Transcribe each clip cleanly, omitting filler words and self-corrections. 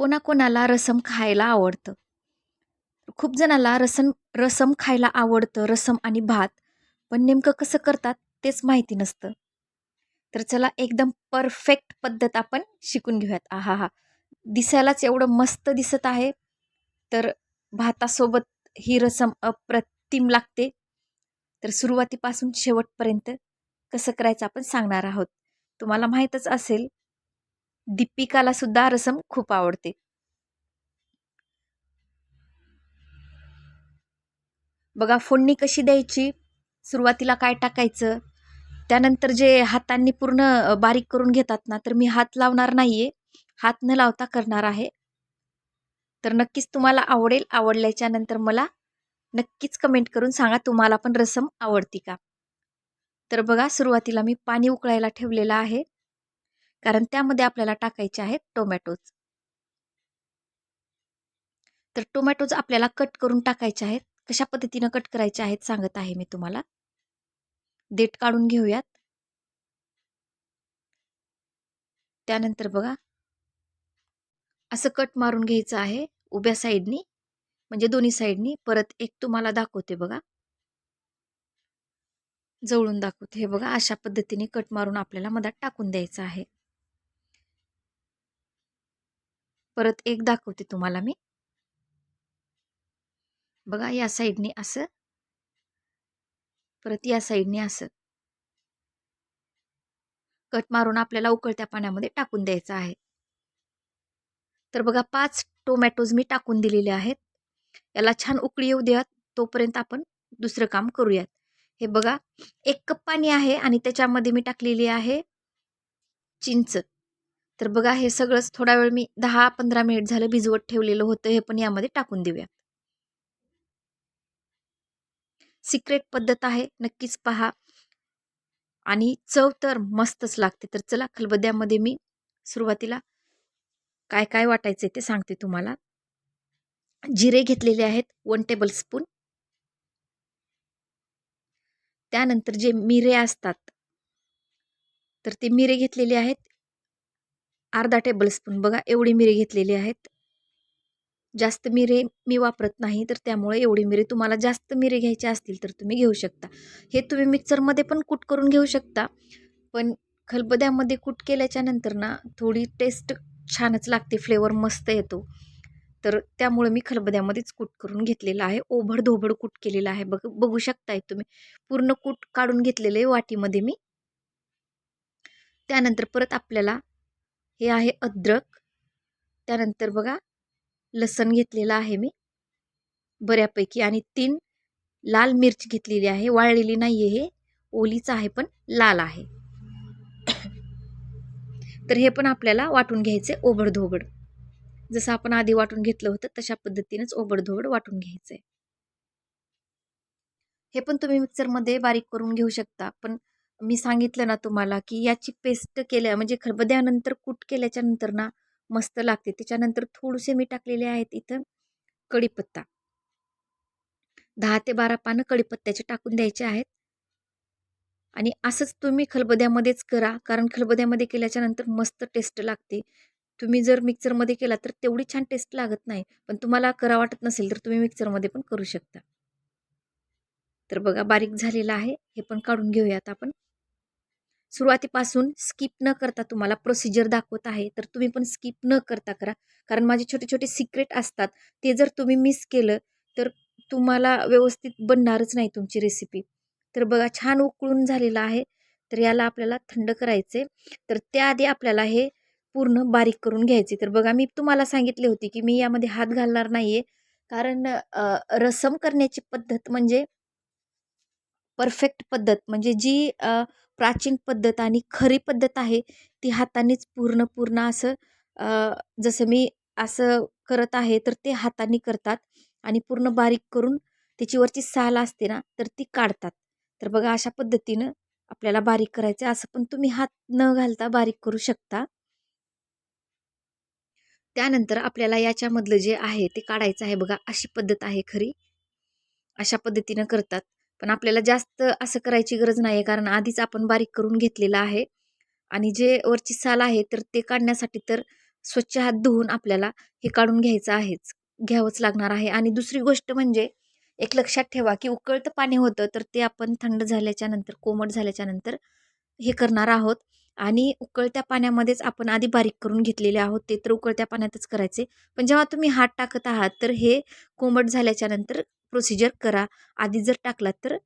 कोणाकोणाला रसम खायला आवडतं. खूप जणाला रसम खायला आवडतं, रसम आणि भात. पण नेमकं कसं करतात तेच माहिती नसतं. तर चला एकदम परफेक्ट पद्धत आपण शिकून घेऊयात. आहाहा! दिसायलाच एवढं मस्त दिसत आहे. तर भातासोबत ही रसम अप्रतिम लागते. तर सुरुवातीपासून शेवटपर्यंत कसं करायचं आपण सांगणार आहोत. तुम्हाला माहीतच असेल, दीपिकाला सुद्धा रसम खूप आवडते. बघा फोडणी कशी द्यायची, सुरुवातीला काय टाकायचं, त्यानंतर जे हातांनी पूर्ण बारीक करून घेतात ना, तर मी हात लावणार नाहीये. हात न लावता करणार आहे. तर नक्कीच तुम्हाला आवडेल. आवडल्याच्या नंतर मला नक्कीच कमेंट करून सांगा तुम्हाला पण रसम आवडती का? तर बघा सुरुवातीला मी पाणी उकळायला ठेवलेलं आहे. कारण त्यामध्ये आपल्याला टाकायचे आहेत टोमॅटोज. तर टोमॅटोज आपल्याला कट करून टाकायचे आहेत. कशा पद्धतीनं कट करायचे आहेत सांगत आहे मी तुम्हाला. देठ काढून घेऊयात. त्यानंतर बघा असं कट मारून घ्यायचं आहे उभ्या साईडनी, म्हणजे दोन्ही साईडनी. परत एक तुम्हाला दाखवते बघा, जवळून दाखवते. हे बघा अशा पद्धतीने कट मारून आपल्याला मधात टाकून द्यायचं आहे. परत एक दाखवते तुम्हाला मी. बघा या साईडने असं, परत या साईडने असं कट मारून आपल्याला उकळत्या पाण्यामध्ये टाकून द्यायचं आहे. तर बघा 5 टोमॅटोज मी टाकून दिलेले आहेत. याला छान उकळी येऊ द्यात, तोपर्यंत आपण दुसरं काम करूयात. हे बघा 1 कप पाणी आहे आणि त्याच्यामध्ये मी टाकलेली आहे चिंच. तर बघा हे सगळंच थोडा वेळ मी 10-15 मिनिट झालं भिजवत ठेवलेलं होतं. हे पण यामध्ये टाकून देऊया. सिक्रेट पद्धत आहे, नक्कीच पहा. आणि चव तर मस्तच लागते. तर चला खलबत्त्यामध्ये मी सुरुवातीला काय काय वाटायचे ते सांगते तुम्हाला. जिरे घेतलेले आहेत 1 टेबलस्पून. त्यानंतर जे मिरे असतात, तर ते मिरे घेतलेले आहेत अर्धा टेबलस्पून. बघा एवढी मिरे घेतलेली आहेत. जास्त मिरे मी वापरत नाही, तर त्यामुळे एवढी मिरे, तुम्हाला जास्त मिरे घ्यायचे असतील तर तुम्ही घेऊ शकता. हे तुम्ही मिक्सरमध्ये पण कूट करून घेऊ शकता. पण खलबत्त्यामध्ये कूट केल्याच्या नंतर ना थोडी टेस्ट छानच लागते, फ्लेवर मस्त येतो. तर त्यामुळे मी खलबत्त्यामध्येच कूट करून घेतलेलं आहे. ओबड-धोबड कूट केलेलं आहे. बघू शकताय तुम्ही. पूर्ण कूट काढून घेतलेलं आहे वाटीमध्ये मी. त्यानंतर परत आपल्याला हे आहे अद्रक. त्यानंतर बघा लसण घेतलेलं आहे मी बऱ्यापैकी, आणि 3 लाल मिरची घेतलेली आहे. वाळलेली नाहीये, हे ओलीच आहे पण लाल आहे. तर हे पण आपल्याला वाटून घ्यायचे ओबड-धोबड. जसं आपण आधी वाटून घेतलं होतं तशा पद्धतीनेच ओबड-धोबड वाटून घ्यायचंय. हे पण तुम्ही मिक्सरमध्ये बारीक करून घेऊ शकता. पण मी सांगितलं ना तुम्हाला, की याची पेस्ट केल्या म्हणजे खलबत्त्यानंतर कूट केल्याच्या नंतर ना मस्त लागते. त्याच्यानंतर थोडेसे मी टाकलेले आहेत इथं कढीपत्ता. 10 ते 12 पानं कढीपत्त्याचे टाकून द्यायचे आहेत. आणि असंच तुम्ही खलबत्त्यामध्येच करा, कारण खलबत्त्यामध्ये केल्याच्या नंतर मस्त टेस्ट लागते. तुम्ही जर मिक्सरमध्ये केला तर तेवढी छान टेस्ट लागत नाही. पण तुम्हाला करा वाटत नसेल तर तुम्ही मिक्सरमध्ये पण करू शकता. तर बघा बारीक झालेला आहे. हे पण काढून घेऊयात आपण. सुरुवातीपासून स्किप न करता तुम्हाला प्रोसिजर दाखवत आहे, तर तुम्ही पण स्किप न करता करा. कारण माझे छोटे-छोटे सिक्रेट असतात. ते जर तुम्ही मिस केलं तर तुम्हाला व्यवस्थित बनणारच नाही तुमची रेसिपी. तर बघा छान उकळून झालेलं आहे. तर याला आपल्याला थंड करायचे. तर त्याआधी आपल्याला हे पूर्ण बारीक करून घ्यायचे. तर बघा मी तुम्हाला सांगितले होते, की मी यामध्ये हात घालणार नाहीये. कारण रसम करण्याची पद्धत म्हणजे परफेक्ट पद्धत, म्हणजे जी प्राचीन पद्धत आणि खरी पद्धत आहे, ती हातानेच पूर्ण असं जसं मी असं करत आहे, तर ते हाताने करतात आणि पूर्ण बारीक करून त्याची वरची साल असते ना, तर ती काढतात. तर बघा अशा पद्धतीनं आपल्याला बारीक करायचं आहे. असं पण तुम्ही हात न घालता बारीक करू शकता. त्यानंतर आपल्याला याच्यामधलं जे आहे ते काढायचं आहे. बघा अशी पद्धत आहे खरी. अशा पद्धतीनं करतात. पण आपल्याला जास्त असं करायची गरज नाही आहे, कारण आधीच आपण बारीक करून घेतलेलं आहे. आणि जे वरची साल आहे तर ते काढण्यासाठी तर स्वच्छ हात धुवून आपल्याला हे काढून घ्यायचं आहेच, घ्यावंच लागणार आहे. आणि दुसरी गोष्ट म्हणजे एक लक्षात ठेवा, की उकळतं पाणी होतं तर ते आपण थंड झाल्याच्या नंतर, कोमट झाल्याच्या नंतर हे करणार आहोत. आणि उकळत्या पाण्यामध्येच आपण आधी बारीक करून घेतलेले आहोत, ते तर उकळत्या पाण्यातच करायचे. पण जेव्हा तुम्ही हात टाकत आहात तर हे कोमट झाल्याच्या नंतर प्रोसिजर करा. आधी जर टाकलात तर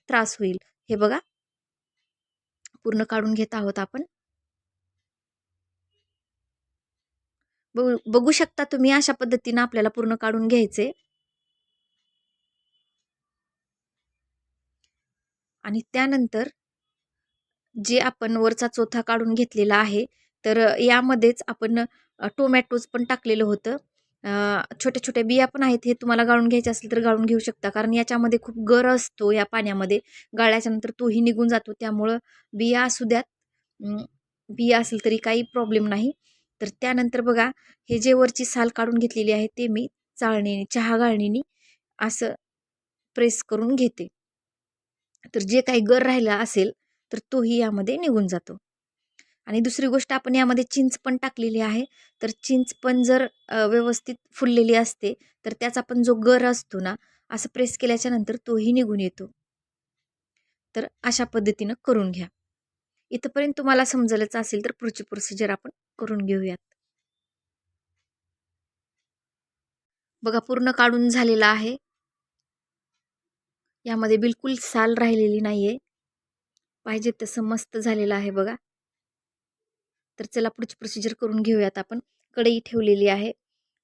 त्रास होईल. हे बघा, पूर्ण काढून घेत आहोत आपण. बघू शकता तुम्ही, अशा पद्धतीनं आपल्याला पूर्ण काढून घ्यायचे. आणि त्यानंतर जे आपण वरचा चोथा काढून घेतलेला आहे, तर यामध्येच आपण टोमॅटोज पण टाकलेलं होतं. छोट्या-छोट्या बिया पण आहेत. हे तुम्हाला गाळून घ्यायचे असेल तर गाळून घेऊ शकता. कारण याच्यामध्ये खूप गर असतो या पाण्यामध्ये. गाळल्याच्यानंतर तोही निघून जातो. त्यामुळं बिया असू द्यात, बिया असेल तरी काही प्रॉब्लेम नाही. तर त्यानंतर बघा, हे जे वरची साल काढून घेतलेली आहे ते मी चाळणीने, चहा गाळणीने असं प्रेस करून घेते. तर जे काही गर राहिला असेल तर तोही यामध्ये निघून जातो. आणि दुसरी गोष्ट, आपण यामध्ये चिंच पण टाकलेली आहे. तर चिंच पण जर व्यवस्थित फुललेली असते तर त्याचा पण जो गर असतो ना, असं प्रेस केल्याच्या नंतर तोही निघून येतो. तर अशा पद्धतीनं करून घ्या. इथपर्यंत तुम्हाला समजलंच असेल तर पुढची प्रोसिजर आपण करून घेऊयात. बघा, पूर्ण काढून झालेला आहे. यामध्ये बिलकुल साल राहिलेली नाहीये. पाहिजे तसं मस्त झालेलं आहे बघा. तर चला पुढची प्रोसिजर करून घेऊयात आपण. कढई ठेवलेली आहे.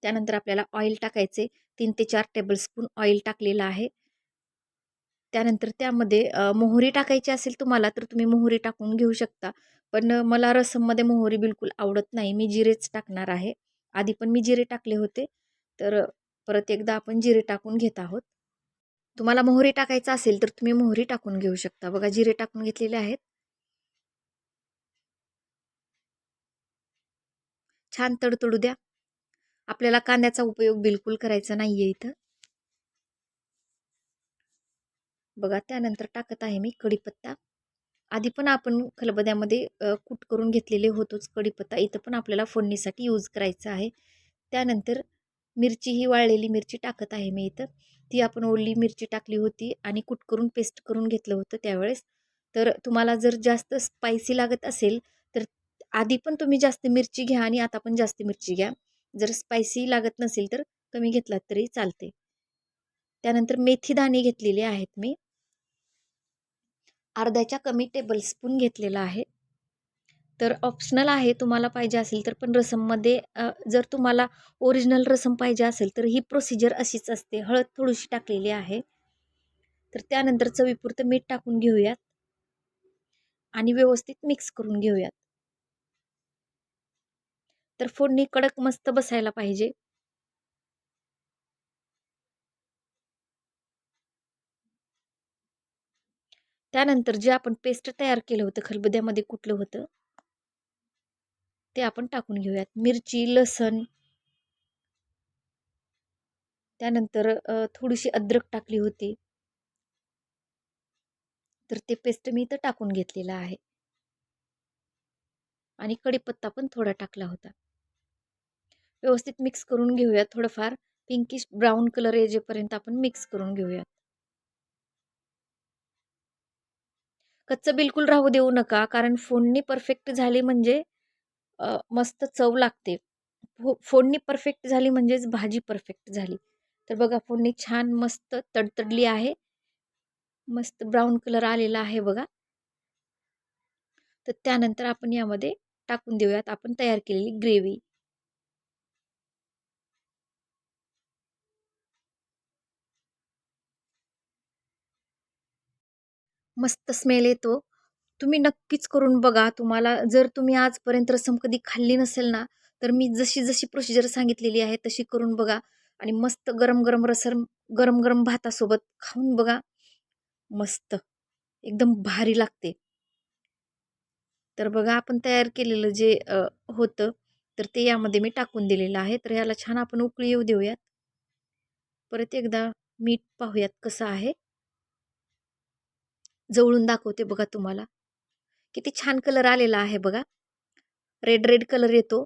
त्यानंतर आपल्याला ऑइल टाकायचे. 3 ते 4 टेबलस्पून ऑइल टाकलेलं आहे. त्यानंतर त्यामध्ये मोहरी टाकायची असेल तुम्हाला तर तुम्ही मोहरी टाकून घेऊ शकता. पण मला रसममध्ये मोहरी बिलकुल आवडत नाही. मी जिरेच टाकणार आहे. आधी पण मी जिरे टाकले होते. तर परत एकदा आपण जिरे टाकून घेत आहोत. तुम्हाला मोहरी टाकायचं असेल तर तुम्ही मोहरी टाकून घेऊ शकता. बघा, जिरे टाकून घेतलेले आहेत. छान तडतडू द्या. आपल्याला कांद्याचा उपयोग बिलकुल करायचा नाहीये इथं. बघा, त्यानंतर टाकत आहे मी कढीपत्ता. आधी पण आपण खलबत्त्यामध्ये कूट करून घेतलेले होतोच कढीपत्ता. इथं पण आपल्याला फोडणीसाठी यूज करायचं आहे. त्यानंतर मिरची, ही वाळलेली मिरची टाकत आहे मी इथं. ती आपण ओली मिरची टाकली होती आणि कूट करून पेस्ट करून घेतलं होतं त्यावेळेस. तर तुम्हाला जर जास्त स्पायसी लागत असेल तर आधी पण तुम्ही जास्त मिरची घ्या आणि आता पण जास्त मिरची घ्या. जर स्पायसी लागत नसेल तर कमी घेतलात तरी चालते. त्यानंतर मेथी दाणे घेतलेले आहेत मी. अर्ध्याच्या कमी टेबलस्पून घेतलेला आहे. तर ऑप्शनल आहे, तुम्हाला पाहिजे असेल तर. पण रसममध्ये जर तुम्हाला ओरिजिनल रसम पाहिजे असेल तर ही प्रोसिजर अशीच असते. हळद थोडीशी टाकलेली आहे. तर त्यानंतर चवीपुरतं मीठ टाकून घेऊयात आणि व्यवस्थित मिक्स करून घेऊयात. तर फोडणी कडक मस्त बसायला पाहिजे. त्यानंतर जे आपण पेस्ट तयार केलं होतं, खलबत्त्यामध्ये कुटलं होतं, ते आपण टाकून घेऊयात. मिरची, लसण, त्यानंतर थोडीशी अद्रक टाकली होती. तर ते पेस्ट मी इथं टाकून घेतलेलं आहे. आणि कढीपत्ता पण थोडा टाकला होता. व्यवस्थित मिक्स करून घेऊयात. थोडंफार पिंकिश ब्राऊन कलर येजेपर्यंत आपण मिक्स करून घेऊयात. कच्चं बिलकुल राहू देऊ नका, कारण फोडणी परफेक्ट झाली म्हणजे मस्त चव लागते. फोडणी परफेक्ट झाली म्हणजेच भाजी परफेक्ट झाली. तर बघा, फोडणी छान मस्त तडतडली आहे. मस्त ब्राऊन कलर आलेला आहे बघा. तर त्यानंतर आपण यामध्ये टाकून देऊयात आपण तयार केलेली ग्रेव्ही. मस्त स्मेल येतो. तुम्ही नक्कीच करून बघा. तुम्हाला जर तुम्ही आजपर्यंत रस्सम कधी खाल्ली नसेल ना, तर मी जशी प्रोसिजर सांगितलेली आहे तशी करून बघा. आणि मस्त गरम-गरम रस्सम, गरम-गरम भातासोबत खाऊन बघा. मस्त, एकदम भारी लागते. तर बघा, आपण तयार केलेलं जे होतं, तर ते यामध्ये मी टाकून दिलेलं आहे. तर याला छान आपण उकळी येऊ देऊयात. परत एकदा मीठ पाहूयात कसं आहे. जवळून दाखवते बघा तुम्हाला. किती छान कलर आलेला आहे बघा. रेड रेड कलर येतो.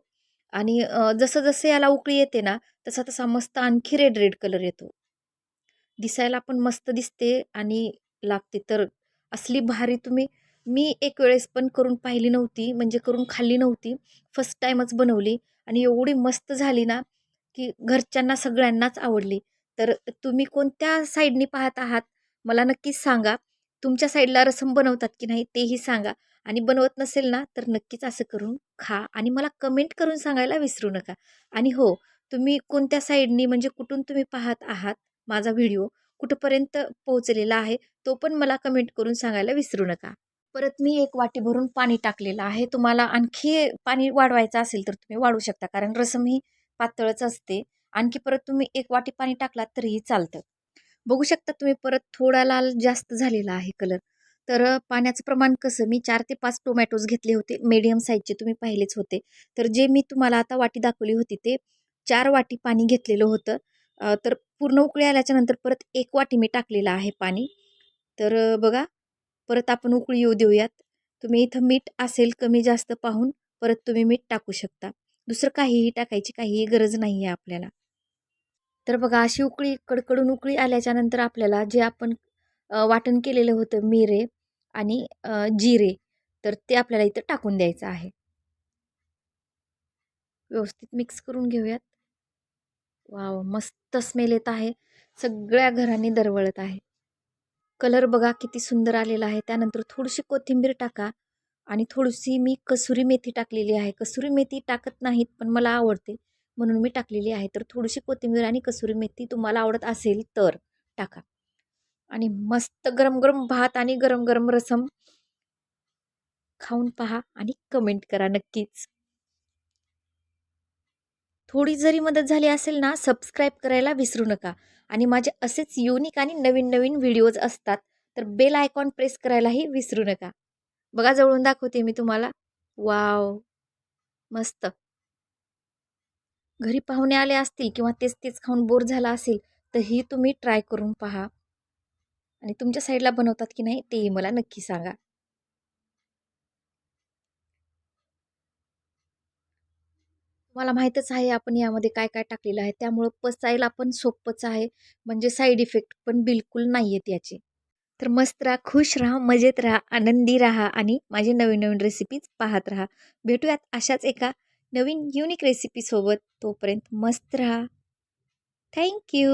आणि जसं-जसं याला उकळी येते ना, तसा-तसा मस्त आणखी रेड-रेड कलर येतो. दिसायला पण मस्त दिसते आणि लागते तर असली भारी मी एक वेळेस पण करून पाहिली नव्हती, म्हणजे करून खाल्ली नव्हती. फर्स्ट टाईमच बनवली आणि एवढी मस्त झाली ना, की घरच्यांना सगळ्यांनाच आवडली. तर तुम्ही कोणत्या साईडनी पाहत आहात मला नक्कीच सांगा. तुमच्या साईडला रसम बनवतात की नाही तेही सांगा आणि बनवत नसेल ना, तर नक्कीच असं करून खा आणि मला कमेंट करून सांगायला विसरू नका. आणि हो, तुम्ही कोणत्या साईडनी म्हणजे कुठून तुम्ही पाहत आहात माझा व्हिडिओ कुठपर्यंत पोहोचलेला आहे, तो पण मला कमेंट करून सांगायला विसरू नका. परत मी एक वाटी भरून पाणी टाकलेलं आहे. तुम्हाला आणखी पाणी वाढवायचं असेल तर तुम्ही वाढवू शकता. कारण रसम ही पातळच असते. आणखी परत तुम्ही एक वाटी पाणी टाकलात तरीही चालतं. बघू शकता तुम्ही परत थोडा लाल जास्त झालेला आहे कलर. तर पाण्याचं प्रमाण कसं मी 4 ते 5 टोमॅटोज घेतले होते. मीडियम साईजचे तुम्ही पाहिलेच होते. तर जे मी तुम्हाला आता वाटी दाखवली होती ते 4 वाटी पाणी घेतलेलं होतं. तर पूर्ण उकळी आल्याच्यानंतर परत 1 वाटी मी टाकलेलं आहे पाणी. तर बघा परत आपण उकळी येऊ देऊयात. तुम्ही इथं मीठ असेल कमी जास्त पाहून परत तुम्ही मीठ टाकू शकता. दुसरं काहीही टाकायची काहीही गरज नाही आहे आपल्याला. तर बघा अशी उकळी कडकडून उकळी आल्याच्यानंतर आपल्याला जे आपण वाटण केलेलं होतं मिरे आणि जिरे तर ते आपल्याला इथं टाकून द्यायचं आहे. व्यवस्थित मिक्स करून घेऊयात. वॉव! मस्त स्मेल येत आहे. सगळ्या घरांनी दरवळत आहे. कलर बघा किती सुंदर आलेला आहे. त्यानंतर थोडीशी कोथिंबीर टाका आणि थोडीशी मी कसुरी मेथी टाकलेली आहे. कसुरी मेथी टाकत नाहीत, पण मला आवडते म्हणून मी टाकलेली आहे. तर थोडीशी कोथिंबीर आणि कसुरी मेथी तुम्हाला आवडत असेल तर टाका. आणि मस्त गरम-गरम भात आणि गरम-गरम रसम खाऊन पहा आणि कमेंट करा नक्कीच. थोडी जरी मदत झाली असेल ना, सबस्क्राईब करायला विसरू नका आणि माझे असेच युनिक आणि नवीन-नवीन व्हिडिओज असतात, तर बेल आयकॉन प्रेस करायलाही विसरू नका. बघा जवळून दाखवते मी तुम्हाला. वॉव! मस्त. घरी पाहुणे आले असतील किंवा तेच-तेच खाऊन बोर झाला असेल, तर ही तुम्ही ट्राय करून पहा आणि तुमच्या साईडला बनवतात की नाही तेही मला नक्की सांगा. तुम्हाला माहीतच आहे आपण यामध्ये काय-काय टाकलेलं आहे. त्यामुळं पचायला पण सोपंच आहे. म्हणजे साइड इफेक्ट पण बिलकुल नाही आहेत याचे. तर मस्त राहा, खुश राहा, मजेत राहा, आनंदी राहा आणि माझे नवीन-नवीन रेसिपीज पाहत राहा. भेटूयात अशाच एका नवीन युनिक रेसिपीसोबत. तोपर्यंत मस्त राहा. Thank you.